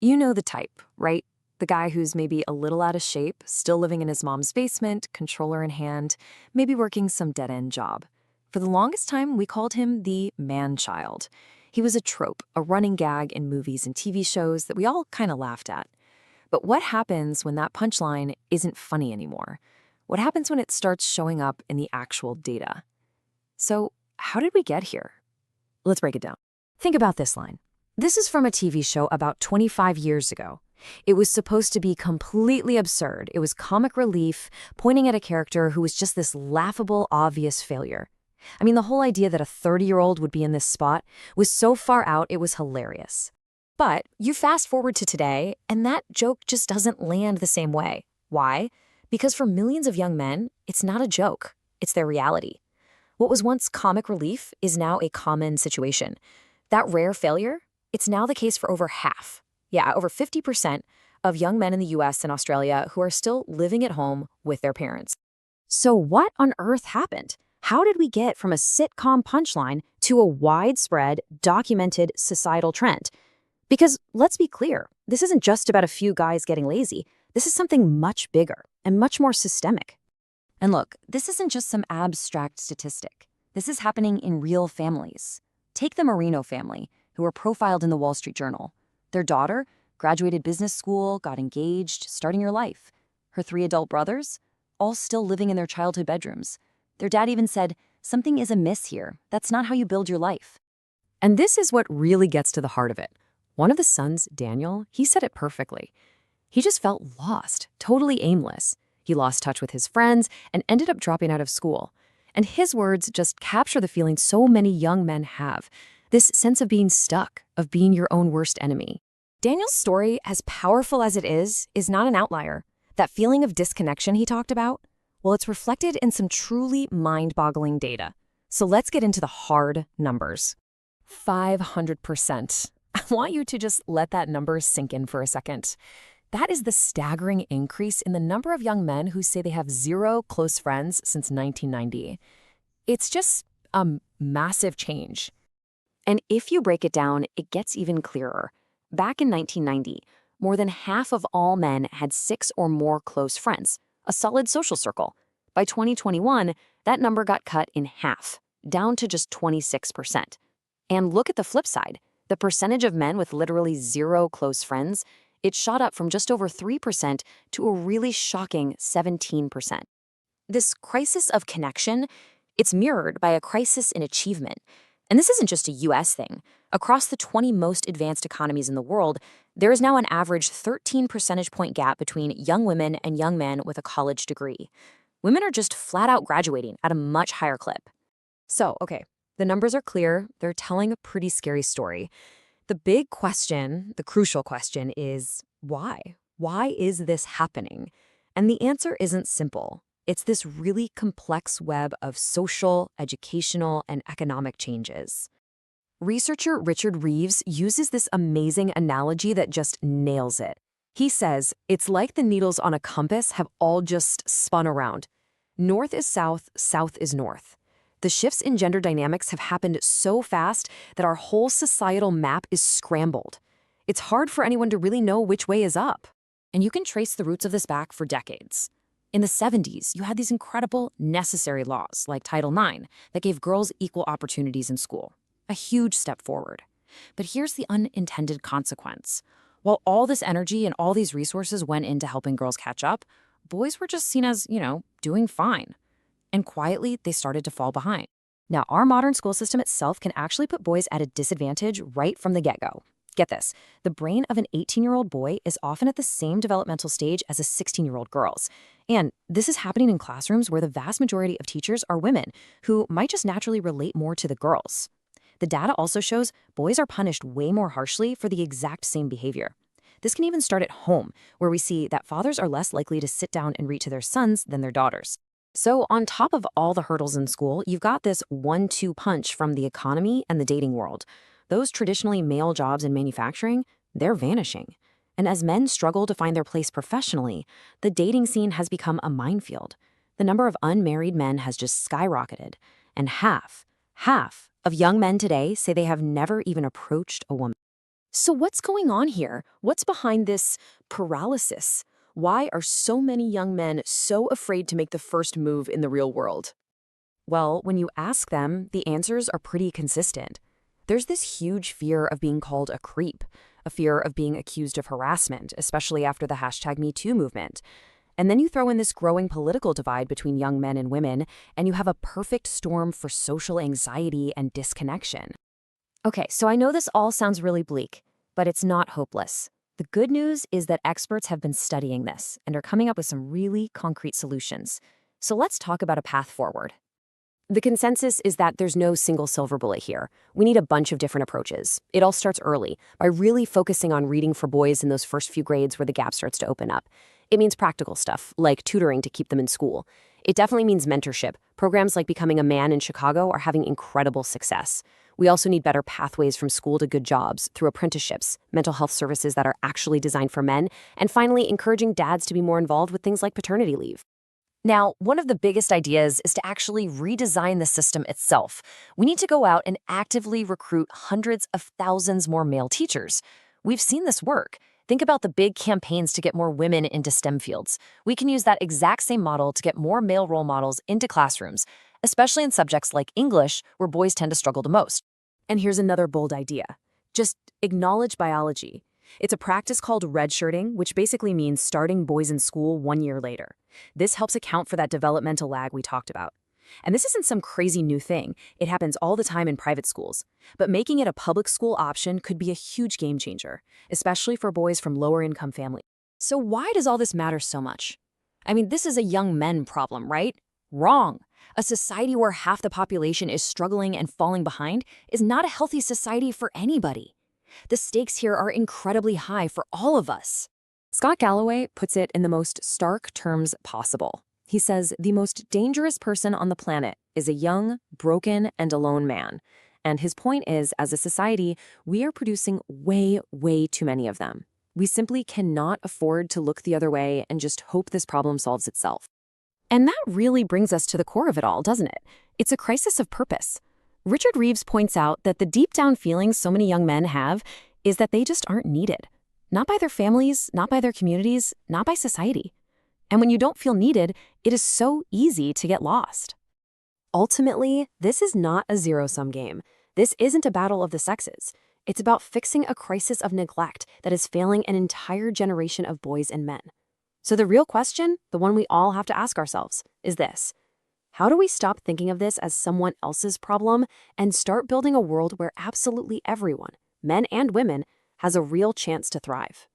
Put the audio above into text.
You know the type, right? The guy who's maybe a little out of shape, still living in his mom's basement, controller in hand, maybe working some dead-end job. For the longest time, we called him the man-child. He was a trope, a running gag in movies and TV shows that we all kind of laughed at. But what happens when that punchline isn't funny anymore? What happens when it starts showing up in the actual data? So, how did we get here? Let's break it down. Think about this line. This is from a TV show about 25 years ago. It was supposed to be completely absurd. It was comic relief, pointing at a character who was just this laughable, obvious failure. I mean, the whole idea that a 30-year-old would be in this spot was so far out, it was hilarious. But you fast forward to today, and that joke just doesn't land the same way. Why? Because for millions of young men, it's not a joke. It's their reality. What was once comic relief is now a common situation. That rare failure, it's now the case for over half. Yeah, over 50% of young men in the US and Australia who are still living at home with their parents. So what on earth happened? How did we get from a sitcom punchline to a widespread, documented societal trend? Because let's be clear, this isn't just about a few guys getting lazy. This is something much bigger and much more systemic. And look, this isn't just some abstract statistic. This is happening in real families. Take the Marino family, who were profiled in the Wall Street Journal. Their daughter graduated business school, got engaged, starting her life. Her 3 adult brothers, all still living in their childhood bedrooms. Their dad even said, "Something is amiss here. That's not how you build your life." And this is what really gets to the heart of it. One of the sons, Daniel, he said it perfectly. He just felt lost, totally aimless. He lost touch with his friends and ended up dropping out of school. And his words just capture the feeling so many young men have. This sense of being stuck, of being your own worst enemy. Daniel's story, as powerful as it is not an outlier. That feeling of disconnection he talked about, well, it's reflected in some truly mind-boggling data. So let's get into the hard numbers. 500%. I want you to just let that number sink in for a second. That is the staggering increase in the number of young men who say they have 0 close friends since 1990. It's just a massive change. And if you break it down, it gets even clearer. Back in 1990, more than half of all men had 6 or more close friends, a solid social circle. By 2021, that number got cut in half, down to just 26%. And look at the flip side. The percentage of men with literally 0 close friends, it shot up from just over 3% to a really shocking 17%. This crisis of connection, it's mirrored by a crisis in achievement. And this isn't just a US thing. Across the 20 most advanced economies in the world, there is now an average 13 percentage point gap between young women and young men with a college degree. Women are just flat out graduating at a much higher clip. So, okay, the numbers are clear. They're telling a pretty scary story. The big question, the crucial question is why? Why is this happening? And the answer isn't simple. It's this really complex web of social, educational, and economic changes. Researcher Richard Reeves uses this amazing analogy that just nails it. He says, it's like the needles on a compass have all just spun around. North is south, south is north. The shifts in gender dynamics have happened so fast that our whole societal map is scrambled. It's hard for anyone to really know which way is up. And you can trace the roots of this back for decades. In the 70s, you had these incredible necessary laws like Title IX that gave girls equal opportunities in school. A huge step forward. But here's the unintended consequence. While all this energy and all these resources went into helping girls catch up, boys were just seen as, doing fine. And quietly, they started to fall behind. Now, our modern school system itself can actually put boys at a disadvantage right from the get-go. Get this, the brain of an 18-year-old boy is often at the same developmental stage as a 16-year-old girl's. And this is happening in classrooms where the vast majority of teachers are women who might just naturally relate more to the girls. The data also shows boys are punished way more harshly for the exact same behavior. This can even start at home, where we see that fathers are less likely to sit down and read to their sons than their daughters. So on top of all the hurdles in school, you've got this 1-2 punch from the economy and the dating world. Those traditionally male jobs in manufacturing, they're vanishing. And as men struggle to find their place professionally, the dating scene has become a minefield. The number of unmarried men has just skyrocketed. And half of young men today say they have never even approached a woman. So what's going on here? What's behind this paralysis? Why are so many young men so afraid to make the first move in the real world? Well, when you ask them, the answers are pretty consistent. There's this huge fear of being called a creep, a fear of being accused of harassment, especially after the #MeToo movement. And then you throw in this growing political divide between young men and women, and you have a perfect storm for social anxiety and disconnection. Okay, so I know this all sounds really bleak, but it's not hopeless. The good news is that experts have been studying this and are coming up with some really concrete solutions. So let's talk about a path forward. The consensus is that there's no single silver bullet here. We need a bunch of different approaches. It all starts early, by really focusing on reading for boys in those first few grades where the gap starts to open up. It means practical stuff, like tutoring to keep them in school. It definitely means mentorship. Programs like Becoming a Man in Chicago are having incredible success. We also need better pathways from school to good jobs through apprenticeships, mental health services that are actually designed for men, and finally, encouraging dads to be more involved with things like paternity leave. Now, one of the biggest ideas is to actually redesign the system itself. We need to go out and actively recruit hundreds of thousands more male teachers. We've seen this work. Think about the big campaigns to get more women into STEM fields. We can use that exact same model to get more male role models into classrooms, especially in subjects like English, where boys tend to struggle the most. And here's another bold idea. Just acknowledge biology. It's a practice called redshirting, which basically means starting boys in school 1 year later. This helps account for that developmental lag we talked about. And this isn't some crazy new thing. It happens all the time in private schools. But making it a public school option could be a huge game changer, especially for boys from lower income families. So why does all this matter so much? I mean, this is a young men problem, right? Wrong. A society where half the population is struggling and falling behind is not a healthy society for anybody. The stakes here are incredibly high for all of us. Scott Galloway puts it in the most stark terms possible. He says the most dangerous person on the planet is a young, broken, and alone man. And his point is, as a society, we are producing way, way too many of them. We simply cannot afford to look the other way and just hope this problem solves itself. And that really brings us to the core of it all, doesn't it? It's a crisis of purpose. Richard Reeves points out that the deep down feeling so many young men have is that they just aren't needed. Not by their families, not by their communities, not by society. And when you don't feel needed, it is so easy to get lost. Ultimately, this is not a zero-sum game. This isn't a battle of the sexes. It's about fixing a crisis of neglect that is failing an entire generation of boys and men. So the real question, the one we all have to ask ourselves, is this. How do we stop thinking of this as someone else's problem and start building a world where absolutely everyone, men and women, has a real chance to thrive?